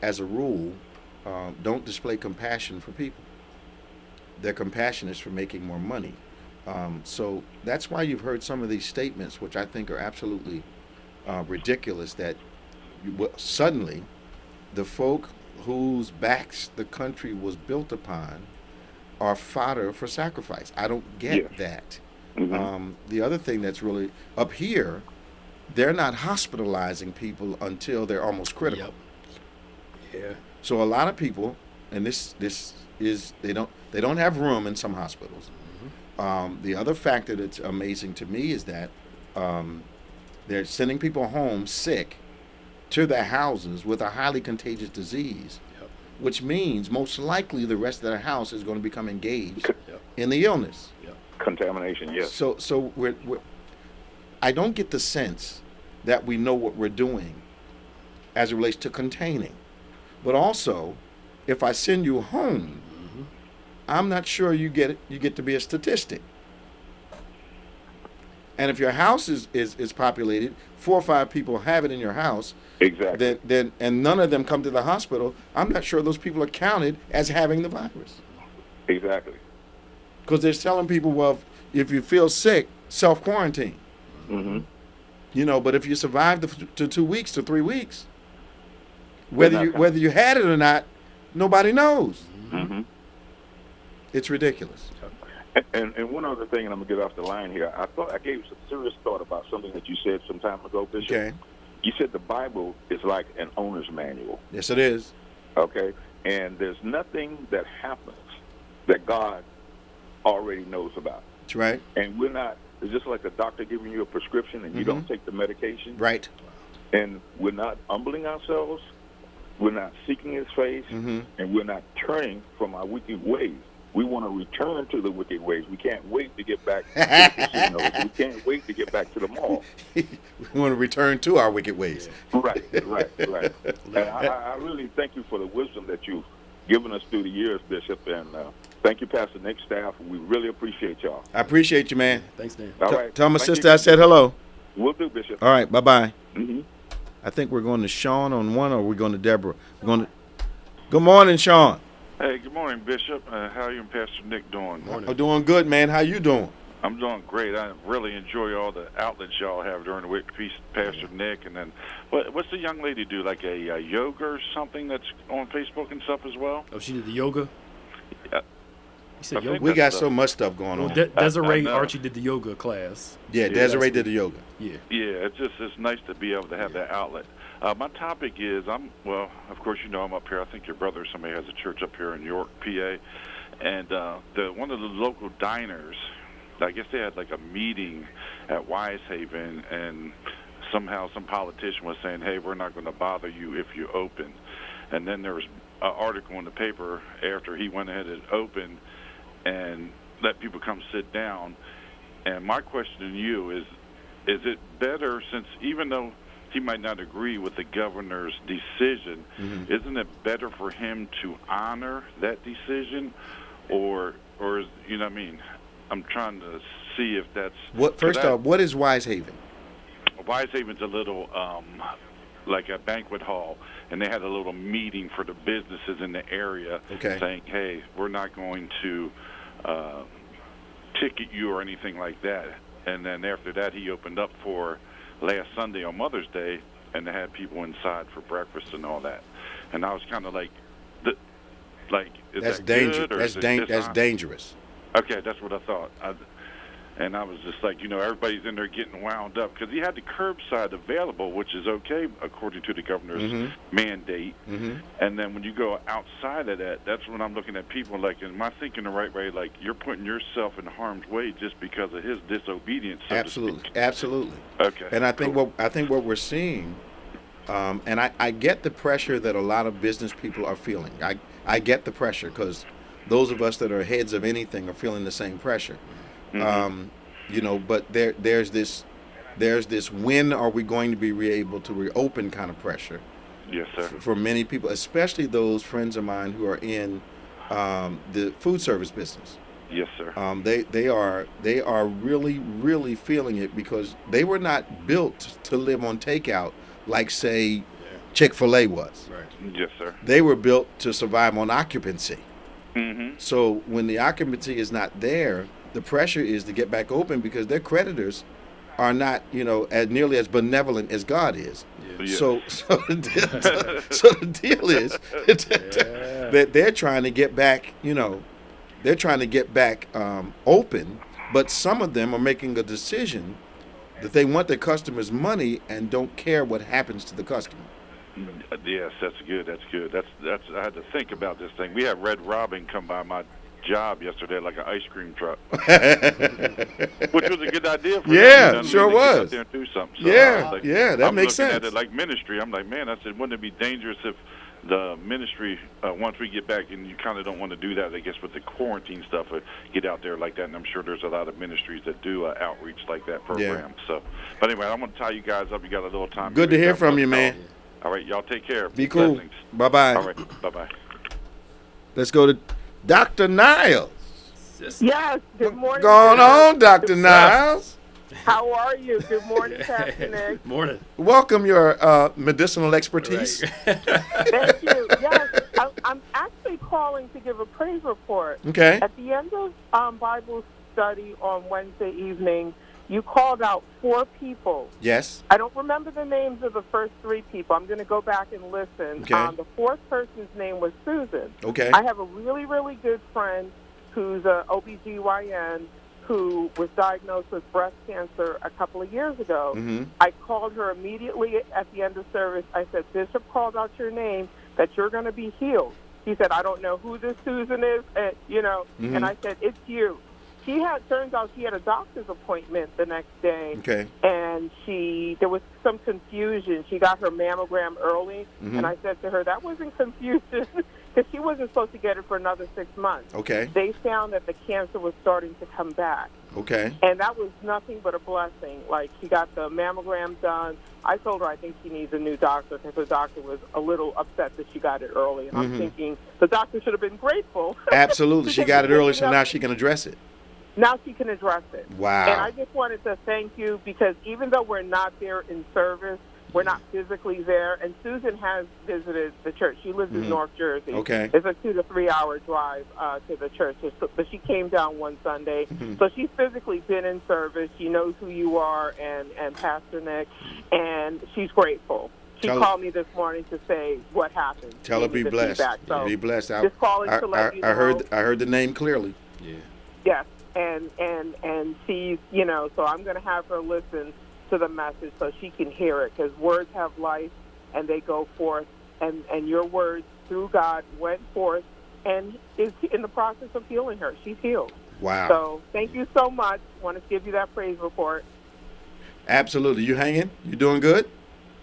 as a rule, don't display compassion for people. Their compassion is for making more money. So that's why you've heard some of these statements, which I think are absolutely ridiculous, that suddenly the folk whose backs the country was built upon are fodder for sacrifice. I don't get that. Mm-hmm. The other thing that's really up here, they're not hospitalizing people until they're almost critical. Yep. Yeah. So a lot of people, and this is they don't have room in some hospitals. Mm-hmm. The other factor that's amazing to me is that they're sending people home sick to their houses with a highly contagious disease, which means most likely the rest of their house is going to become engaged in the illness. Contamination, yes. So I don't get the sense that we know what we're doing as it relates to containing. But also, if I send you home, I'm not sure you get to be a statistic. And if your house is populated, 4 or 5 people have it in your house. Exactly. Then and none of them come to the hospital, I'm not sure those people are counted as having the virus. Exactly. Because they're telling people, well, if you feel sick, self-quarantine. Mm-hmm. But if you survive to 2 weeks to 3 weeks, whether you had it or not, nobody knows. Mm-hmm. It's ridiculous. And one other thing, and I'm going to get off the line here. I gave some serious thought about something that you said some time ago, Bishop. Okay. You said the Bible is like an owner's manual. Yes, it is. Okay? And there's nothing that happens that God already knows about. That's right. And it's just like a doctor giving you a prescription and you don't take the medication. Right. And we're not humbling ourselves we're not seeking His face, Mm-hmm. and we're not turning from our wicked ways. We want to return to the wicked ways. We can't wait to get back to the casinos. We can't wait to get back to the mall. We want to return to our wicked ways. Right. And I really thank you for the wisdom that you've given us through the years, Bishop, and thank you, Pastor Nick, staff. We really appreciate y'all. I appreciate you, man. Thanks, Dan. All right. Tell my Thank sister you. I said hello. We'll do, Bishop. All right, bye-bye. Mm-hmm. I think we're going to Sean on one, or we're going to Deborah. We're going to. Good morning, Sean. Hey, good morning, Bishop. How are you and Pastor Nick doing? I'm doing good, man. How you doing? I'm doing great. I really enjoy all the outlets y'all have during the week. Pastor Nick, and then what's the young lady do? Like a yoga or something that's on Facebook and stuff as well? Oh, she did the yoga? Yeah. You said I yoga? think We got that's so much stuff going Well, on. Desiree I know. Archie did the yoga class. Yeah, Desiree did the yoga. Yeah. Yeah, it's nice to be able to have that outlet. My topic is, of course, you know I'm up here. I think your brother or somebody has a church up here in York, PA. And one of the local diners, I guess they had like a meeting at Wisehaven, and somehow some politician was saying, hey, we're not going to bother you if you open. And then there was an article in the paper after he went ahead and opened and let people come sit down. And my question to you is it better, since even though he might not agree with the governor's decision, isn't it better for him to honor that decision, or is, you know what I mean? I'm trying to see if that's First off, what is Wisehaven? Wisehaven's a little like a banquet hall, and they had a little meeting for the businesses in the area, saying, hey, we're not going to ticket you or anything like that. And then after that, he opened up for last Sunday on Mother's Day, and they had people inside for breakfast and all that. And I was kind of like, is That's that dangerous. good, or That's is it that's dangerous. Okay, that's what I thought. And I was just like, everybody's in there getting wound up because he had the curbside available, which is okay according to the governor's mandate. And then when you go outside of that, that's when I'm looking at people like, am I thinking the right way? Like, you're putting yourself in harm's way just because of his disobedience. So Absolutely. Okay. And I think what we're seeing, and I get the pressure that a lot of business people are feeling. I get the pressure because those of us that are heads of anything are feeling the same pressure. But there's this when are we going to be able to reopen kind of pressure. Yes, sir. For many people, especially those friends of mine who are in the food service business. Yes, sir. They are really feeling it because they were not built to live on takeout like, say, Chick-fil-A was. Right. Yes, sir. They were built to survive on occupancy. So when the occupancy is not there, the pressure is to get back open because their creditors are not, as nearly as benevolent as God is. Yeah. So the deal is that they're trying to get back, they're trying to get back open, but some of them are making a decision that they want their customers' money and don't care what happens to the customer. Yes, that's good. That's I had to think about this thing. We had Red Robin come by my job yesterday, like an ice cream truck, which was a good idea for them. Sure to was. get out there and do something. So that I'm makes sense. I'm looking at it like ministry. I'm like, man, I said, wouldn't it be dangerous if the ministry, once we get back, and you kind of don't want to do that, I guess, with the quarantine stuff, get out there like that. And I'm sure there's a lot of ministries that do outreach like that program. So, but anyway, I'm going to tie you guys up. You got a little time. Good to hear from you, man. All right, y'all take care. Be cool. Blessings. Bye-bye. All right, bye-bye. Let's go to Dr. Niles. Yes, good morning. Going on, Dr. Niles. How are you? Good morning, Pastor Nick. Morning. Welcome your medicinal expertise. Right. Thank you. Yes, I'm actually calling to give a praise report. Okay. At the end of Bible study on Wednesday evening, you called out 4 people. Yes. I don't remember the names of the first 3 people. I'm going to go back and listen. Okay. The 4th person's name was Susan. Okay. I have a really, really good friend who's an OBGYN who was diagnosed with breast cancer a couple of years ago. I called her immediately at the end of service. I said, Bishop called out your name, that you're going to be healed. He said, I don't know who this Susan is, and I said, it's you. turns out she had a doctor's appointment the next day. Okay. And there was some confusion. She got her mammogram early, Mm-hmm. and I said to her, that wasn't confusion, because she wasn't supposed to get it for another 6 months. Okay. They found that the cancer was starting to come back. Okay. And that was nothing but a blessing. Like, she got the mammogram done. I told her I think she needs a new doctor, because the doctor was a little upset that she got it early. And I'm thinking the doctor should have been grateful. Absolutely. She got it early, so now she can address it. Now she can address it. Wow. And I just wanted to thank you, because even though we're not there in service, we're not physically there. And Susan has visited the church. She lives in North Jersey. Okay. It's a 2 to 3 hour drive to the church. But she came down one Sunday. So she's physically been in service. She knows who you are and Pastor Nick. And she's grateful. She called me this morning to say what happened. Tell her be blessed. So be blessed. just calling to let you know. I heard the name clearly. Yeah. Yes. And she's, so I'm going to have her listen to the message so she can hear it, because words have life and they go forth, and your words through God went forth and is in the process of healing her. She's healed. Wow. So thank you so much. Want to give you that praise report. Absolutely. You hanging? You doing good?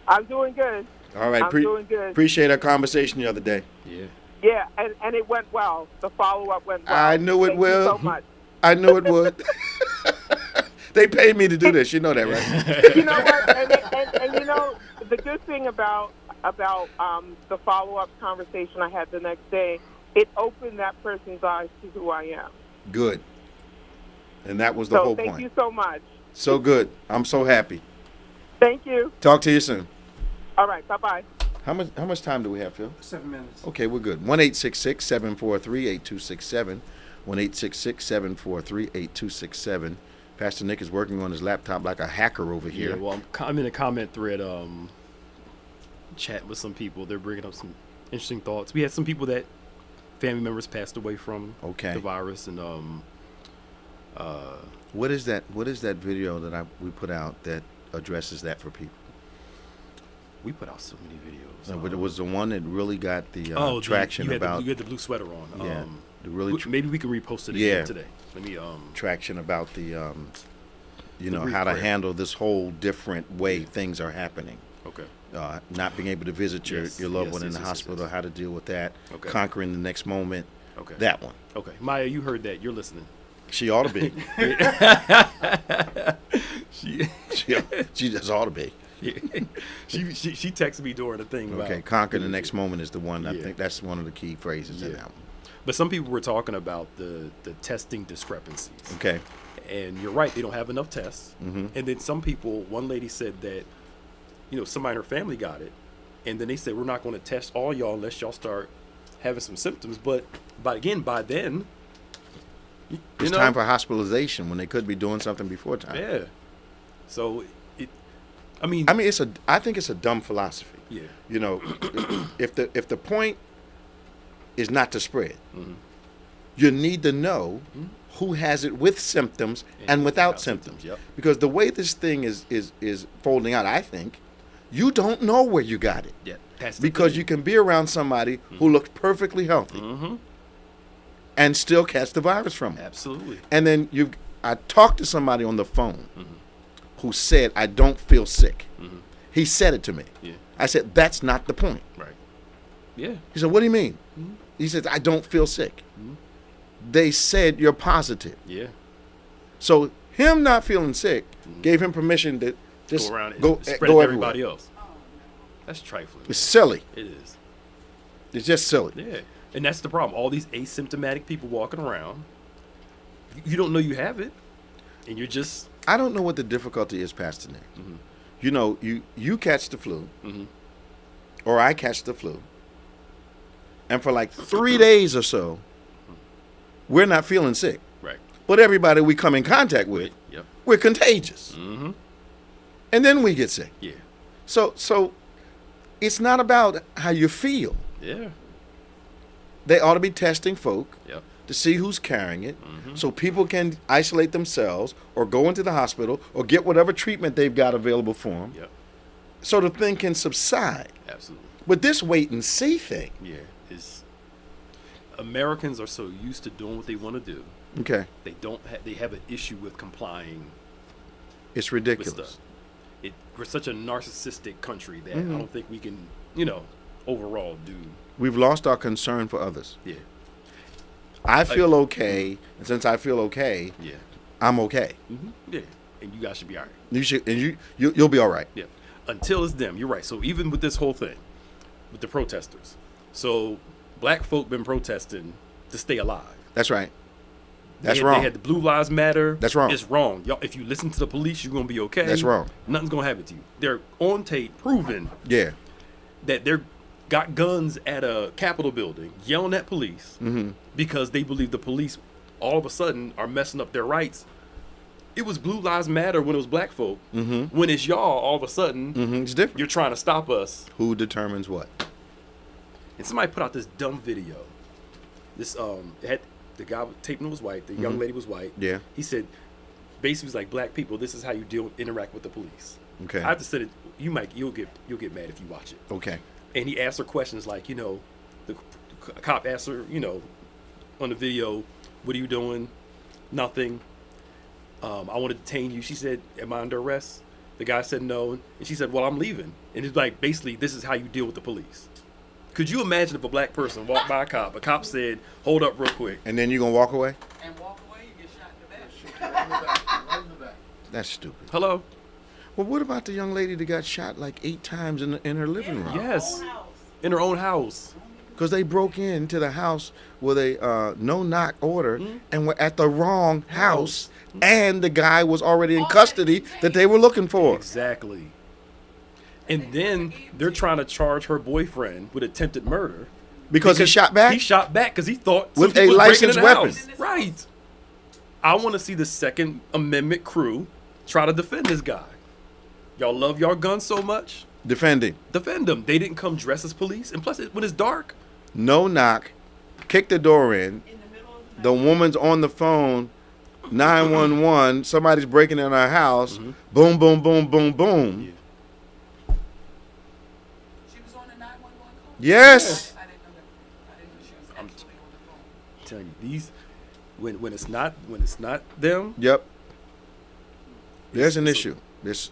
I'm doing good. All right. I'm doing good. Appreciate our conversation the other day. Yeah. Yeah, and it went well. The follow-up went well. I knew it will. Thank you so much. I knew it would. They paid me to do this. You know that, right? You know what? And you know, the good thing about the follow-up conversation I had the next day, it opened that person's eyes to who I am. Good. And that was the whole point. So thank you so much. So good. I'm so happy. Thank you. Talk to you soon. All right. Bye-bye. How much time do we have, Phil? 7 minutes. Okay, we're good. 1-866-743-8267. 1-866-743-8267. Pastor Nick is working on his laptop like a hacker over here. Yeah, well, I'm in a comment thread chatting with some people. They're bringing up some interesting thoughts. We had some people that family members passed away from the virus. And what is that video that we put out that addresses that for people? We put out so many videos. But it was the one that really got the traction you about. You had the blue sweater on. Yeah. Maybe we can repost it again today. Let me traction about the how to handle this whole different way things are happening. Okay. Not being able to visit your loved one in the hospital, how to deal with that. Okay. Conquering the next moment. Okay. That one. Okay. Maya, you heard that. You're listening. She ought to be. she just ought to be. She texted me during the thing. Okay, conquer the next moment is the one. I think that's one of the key phrases in that one. But some people were talking about the testing discrepancies. Okay. And you're right, they don't have enough tests. Mm-hmm. And then some people, one lady said that, somebody in her family got it. And then they said, we're not going to test all y'all unless y'all start having some symptoms. But by then, it's time for hospitalization when they could be doing something before time. Yeah. So I think it's a dumb philosophy. Yeah. If the point is not to spread, you need to know who has it with symptoms and without symptoms. Yep. Because the way this thing is folding out, I think, you don't know where you got it. Yeah. Because you can be around somebody who looks perfectly healthy and still catch the virus from them. Absolutely. And then I talked to somebody on the phone who said, I don't feel sick. He said it to me. Yeah. I said, that's not the point. Right. Yeah. He said, what do you mean? He said, I don't feel sick. They said you're positive. Yeah. So him not feeling sick gave him permission to just go around and spread go to everybody else. That's trifling. It's silly. It is. It's just silly. Yeah. And that's the problem. All these asymptomatic people walking around, you don't know you have it, and you're just... I don't know what the difficulty is, Pastor Nick. You catch the flu, or I catch the flu, and for like 3 days or so, we're not feeling sick. Right. But everybody we come in contact with, we're contagious. And then we get sick. Yeah. So it's not about how you feel. Yeah. They ought to be testing folk Yep. to see who's carrying it, so people can isolate themselves or go into the hospital or get whatever treatment they've got available for them, so the thing can subside. Absolutely. But this wait and see thing, is Americans are so used to doing what they want to do. Okay. They have an issue with complying. It's ridiculous. With stuff. We're such a narcissistic country that Mm-hmm. I don't think we can, overall do. We've lost our concern for others. Yeah. I feel okay, and since I feel okay, Yeah. I'm okay. Mm-hmm. Yeah. And you guys should be all right. You should, and you'll be all right. Yeah. Until it's them. You're right. So even with this whole thing, with the protesters, so black folk been protesting to stay alive. That's right. That's They wrong. had the Blue Lives Matter. That's wrong. It's wrong. Y'all, if you listen to the police, you're gonna be okay. That's wrong. Nothing's gonna happen to you. They're on tape proving Yeah. that they're got guns at a Capitol building, yelling at police because they believe the police all of a sudden are messing up their rights. It was Blue Lives Matter when it was black folk. When it's y'all, all of a sudden, It's different. you're trying to stop us. Who determines what? And somebody put out this dumb video. This it had the guy taping was white, the young lady was white. Yeah. He said, basically, was like, black people, this is how you interact with the police. Okay. I have to say that you'll get mad if you watch it. Okay. And he asked her questions like, the cop asked her, on the video, what are you doing? Nothing. I want to detain you. She said, am I under arrest? The guy said no. And she said, well, I'm leaving. And it's like, basically, this is how you deal with the police. Could you imagine if a black person walked by a cop said, hold up real quick. And then you going to walk away? And walk away, you get shot in the back. Right in the back. That's stupid. Hello? Well, what about the young lady that got shot like 8 times in her living room? Yes. In her own house. Because they broke into the house with a no-knock order and were at the wrong house, and the guy was already in custody that they were looking for. Exactly. And then they're trying to charge her boyfriend with attempted murder. Because he shot back? He shot back because he thought With some a people was breaking licensed in the weapon. house. Right. I want to see the Second Amendment crew try to defend this guy. Y'all love y'all guns so much. Defending. Defend them. They didn't come dressed as police. And plus, when it's dark. No knock. Kick the door in. The woman's on the phone. 911. Somebody's breaking in our house. Boom, boom, boom, boom, boom. Yeah. She was on the 911 call? Yes. I didn't know that. I didn't know she was I'm actually on the phone. telling you, these when it's not them. Yep. There's an issue. This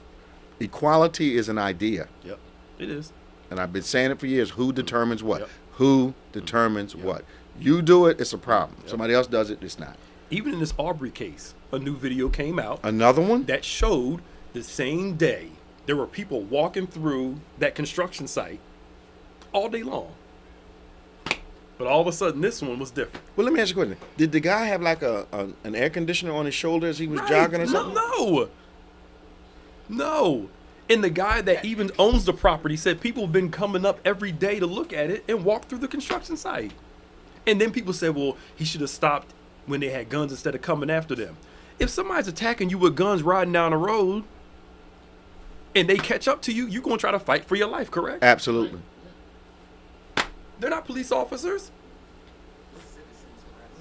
equality is an idea. Yep. It is. And I've been saying it for years. Who determines what? Yep. Who determines what? You do it, it's a problem. Somebody else does it, it's not. Even in this Aubrey case, a new video came out. Another one? That showed the same day there were people walking through that construction site all day long. But all of a sudden, this one was different. Well, let me ask you a question. Did the guy have like an air conditioner on his shoulder as he was jogging or something? No. And the guy that even owns the property said people have been coming up every day to look at it and walk through the construction site. And then people said, well, he should have stopped when they had guns instead of coming after them. If somebody's attacking you with guns riding down the road and they catch up to you, you're going to try to fight for your life, correct? Absolutely. They're not police officers.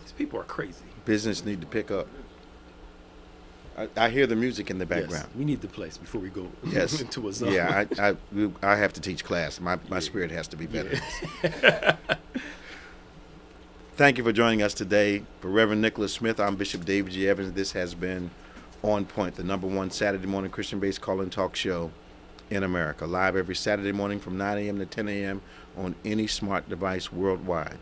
These people are crazy. Business need to pick up. I hear the music in the background. Yes, we need the place before we go Yes. into a zone. Yeah, I have to teach class. My spirit has to be better. Yeah. Thank you for joining us today. For Reverend Nicholas Smith, I'm Bishop David G. Evans. This has been On Point, the #1 Saturday morning Christian-based call-in talk show in America. Live every Saturday morning from 9 a.m. to 10 a.m. on any smart device worldwide.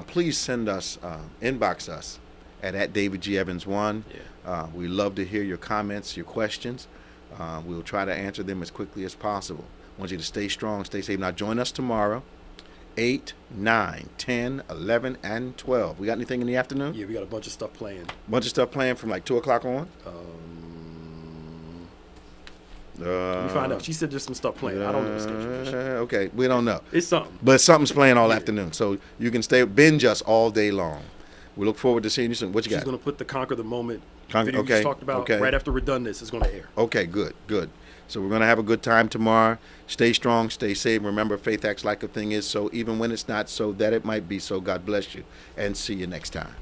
Please send us, inbox us at David G. Evans 1. Yeah. We love to hear your comments, your questions. We'll try to answer them as quickly as possible. I want you to stay strong, stay safe. Now join us tomorrow, 8, 9, 10, 11, and 12. We got anything in the afternoon? Yeah, we got a bunch of stuff playing. Bunch of stuff playing from like 2 o'clock on? Let me find out. She said there's some stuff playing. I don't know the schedule. Okay, we don't know. It's something. But something's playing all afternoon, so you can binge us all day long. We look forward to seeing you soon. What you got? She's going to put the Conquer the Moment Conquer- video okay, you just talked about okay. right after we're done this. It's going to air. Okay, good. So we're going to have a good time tomorrow. Stay strong, stay safe. Remember, faith acts like a thing is so, even when it's not so, that it might be so. God bless you, and see you next time.